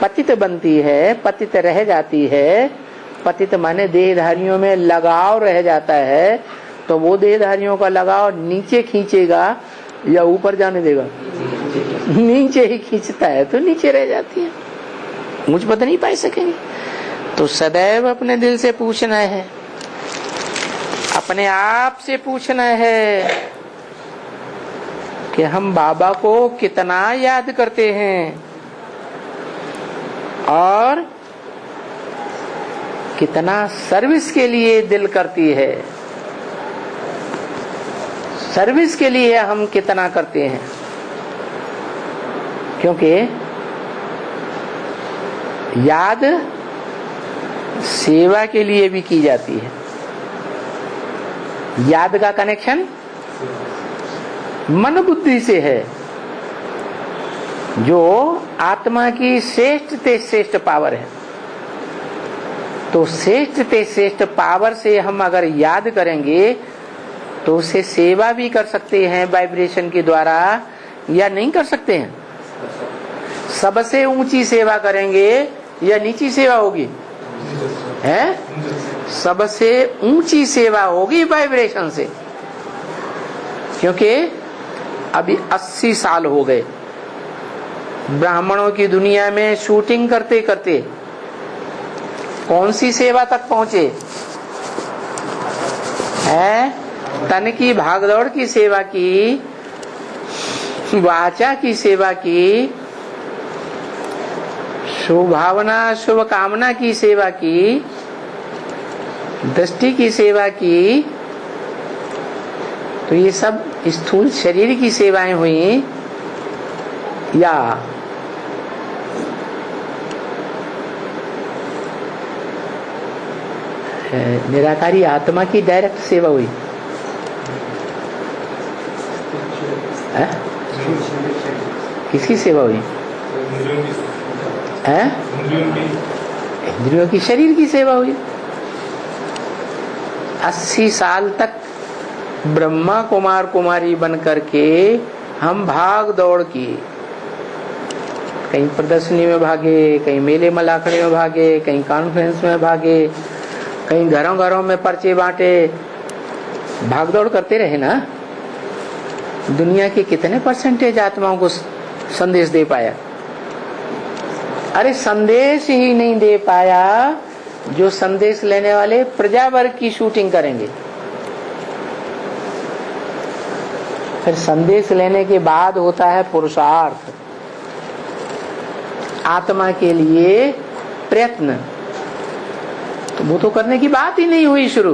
पतित बनती है, पतित रह जाती है। पतित माने देहधारियों में लगाव रह जाता है, तो वो देहधारियों का लगाव नीचे खींचेगा या ऊपर जाने देगा? नीचे ही खींचता है, तो नीचे रह जाती है, मुझ पद नहीं पा सकेंगे। तो सदैव अपने दिल से पूछना है, अपने आप से पूछना है कि हम बाबा को कितना याद करते हैं और कितना सर्विस के लिए दिल करती है। सर्विस के लिए हम कितना करते हैं, क्योंकि याद सेवा के लिए भी की जाती है। याद का कनेक्शन मन बुद्धि से है, जो आत्मा की श्रेष्ठ से श्रेष्ठ पावर है। तो श्रेष्ठ से श्रेष्ठ पावर से हम अगर याद करेंगे तो उसे सेवा भी कर सकते हैं वाइब्रेशन के द्वारा, या नहीं कर सकते हैं? सबसे ऊंची सेवा करेंगे या नीची सेवा होगी? है, सबसे ऊंची सेवा होगी वाइब्रेशन से, क्योंकि अभी 80 साल हो गए ब्राह्मणों की दुनिया में शूटिंग करते करते। कौन सी सेवा तक पहुंचे है? तन की भागदौड़ की सेवा की, वाचा की सेवा की, शुभ भावना शुभ कामना की सेवा की, दृष्टि की सेवा की। तो ये सब स्थूल शरीर की सेवाएं हुई, या निराकारी आत्मा की डायरेक्ट सेवा हुई? है? किसकी सेवा हुई? है? इंद्रियों की, शरीर की सेवा हुई। 80 साल तक ब्रह्मा कुमार कुमारी बन करके हम भाग दौड़ किए, कहीं प्रदर्शनी में भागे, कहीं मेले मलाखड़े में भागे, कहीं कॉन्फ्रेंस में भागे, कहीं घरों घरों में पर्चे बांटे, भाग दौड़ करते रहे ना। दुनिया के कितने परसेंटेज आत्माओं को संदेश दे पाया? अरे संदेश ही नहीं दे पाया, जो संदेश लेने वाले प्रजा वर्ग की शूटिंग करेंगे। फिर संदेश लेने के बाद होता है पुरुषार्थ, आत्मा के लिए प्रयत्न। तो वो तो करने की बात ही नहीं हुई शुरू।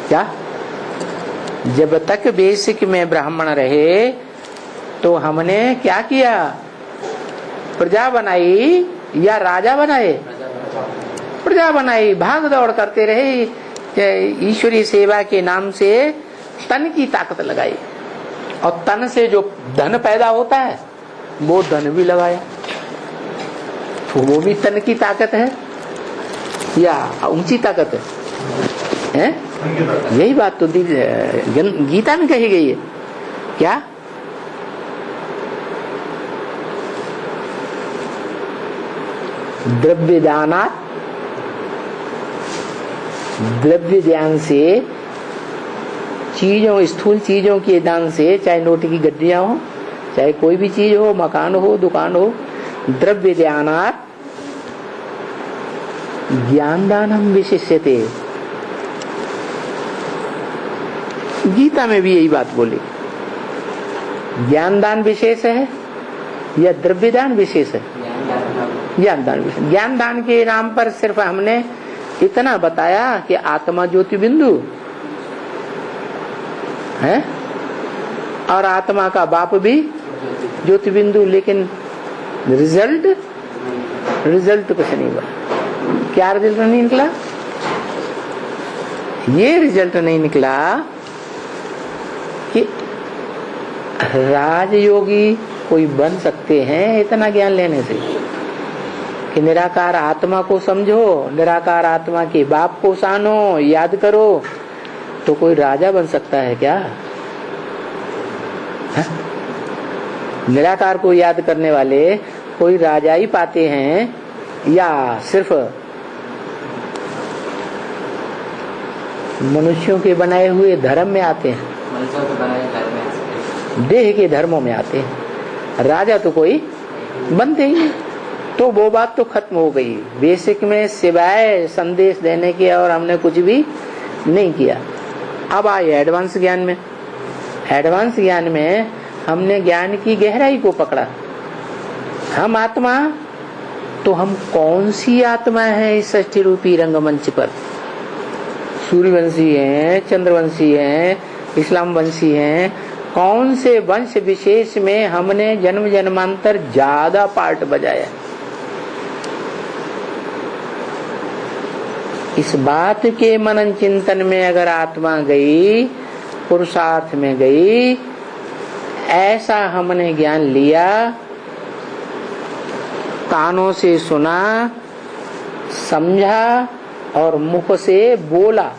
क्या? जब तक बेसिक में ब्राह्मण रहे तो हमने क्या किया? प्रजा बनाई या राजा बनाए? प्रजा बनाई, भाग दौड़ करते रहे, ईश्वरीय सेवा के नाम से तन की ताकत लगाई, और तन से जो धन पैदा होता है वो धन भी लगाया। तो वो भी तन की ताकत है या ऊंची ताकत है? यही बात तो गीता में कही गई है। क्या? द्रव्य दानात, द्रव्य दान से, चीजों, स्थूल चीजों के दान से, चाहे नोट की गड्डियां हो, चाहे कोई भी चीज हो, मकान हो, दुकान हो, द्रव्य दानात ज्ञान दानम विशिष्यते। गीता में भी यही बात बोली। ज्ञान दान विशेष है या द्रव्य दान विशेष है? ज्ञान दान विशेष। ज्ञान दान के नाम पर सिर्फ हमने इतना बताया कि आत्मा ज्योति बिंदु है और आत्मा का बाप भी ज्योति बिंदु, लेकिन रिजल्ट कुछ नहीं हुआ। क्या रिजल्ट नहीं निकला? ये रिजल्ट नहीं निकला कि राजयोगी कोई बन सकते हैं इतना ज्ञान लेने से, कि निराकार आत्मा को समझो, निराकार आत्मा के बाप को सानो, याद करो, तो कोई राजा बन सकता है क्या? है? निराकार को याद करने वाले कोई राजा ही पाते हैं या सिर्फ मनुष्यों के बनाए हुए धर्म में आते हैं? मनुष्यों के बनाए धर्म में, देह के धर्मों में आते हैं। राजा तो कोई बनते ही नहीं। तो वो बात तो खत्म हो गई। बेसिक में सिवाय संदेश देने के और हमने कुछ भी नहीं किया। अब आए एडवांस ज्ञान में। एडवांस ज्ञान में हमने ज्ञान की गहराई को पकड़ा। हम आत्मा, तो हम कौन सी आत्मा है इस षष्ठी रूपी रंगमंच पर? सूर्यवंशी हैं, चंद्रवंशी हैं, इस्लाम वंशी हैं। कौन से वंश विशेष में हमने जन्म जन्मांतर ज्यादा पार्ट बजाया? इस बात के मनन चिंतन में अगर आत्मा गई, पुरुषार्थ में गई, ऐसा हमने ज्ञान लिया, कानों से सुना, समझा और मुख से बोला,